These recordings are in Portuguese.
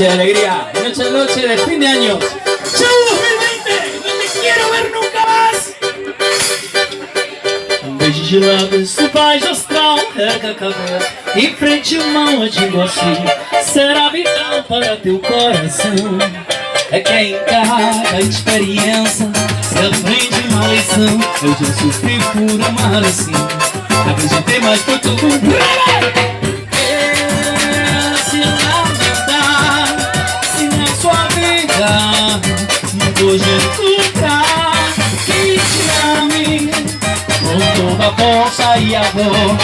noche de alegría, noche de fin de año. ¡Chau 2020! ¡No te quiero ver nunca más! Um beijo de lábios do baixo astral, erga a cabeça, em frente uma de você. Será vital para teu coração. É que em cada experiência se aprende uma lição. Eu já sofri por amar assim, acreditei, mas foi tudo se lamentar, se na sua vida não hoje encontrar quem te ame com toda a força e a dor,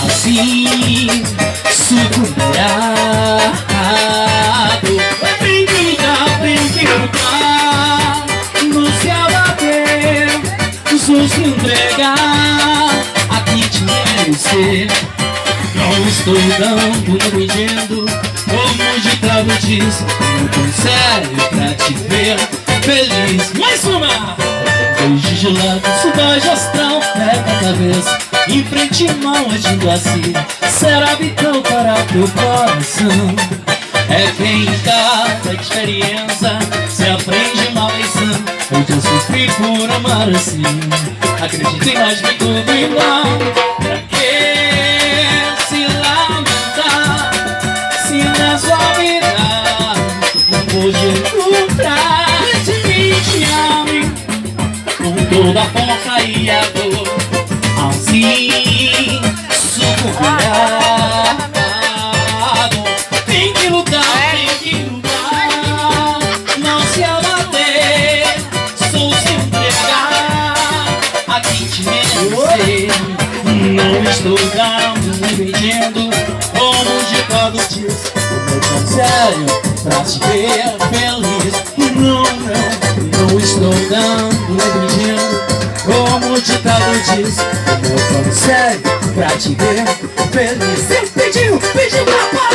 assim superado. Tem que lutar, não se abater, só se entregar a quem te merecer. Não estou dando, nem pedindo, como o ditado diz, não tô sério pra te ver feliz. Mais uma! Beijo gelado, suba astral, pega a cabeça, em frente mão agindo assim. Será vital para teu coração. É que em cada experiência se aprende uma lição. Eu já sofri por amar assim, acreditei, mas vi tudo igual. Pra que se lamentar, se na sua vida não pôde encontrar quem te ame com toda a força e a dor, assim superado. Tem que lutar, não se abater, só se entregar a quem te merecer. Não estou dando, nem pedindo, como o ditado diz, o meu conselho pra te ver feliz. Não estou dando, nem pedindo, como o ditado diz, o meu conselho pra te ver feliz. Você pediu pra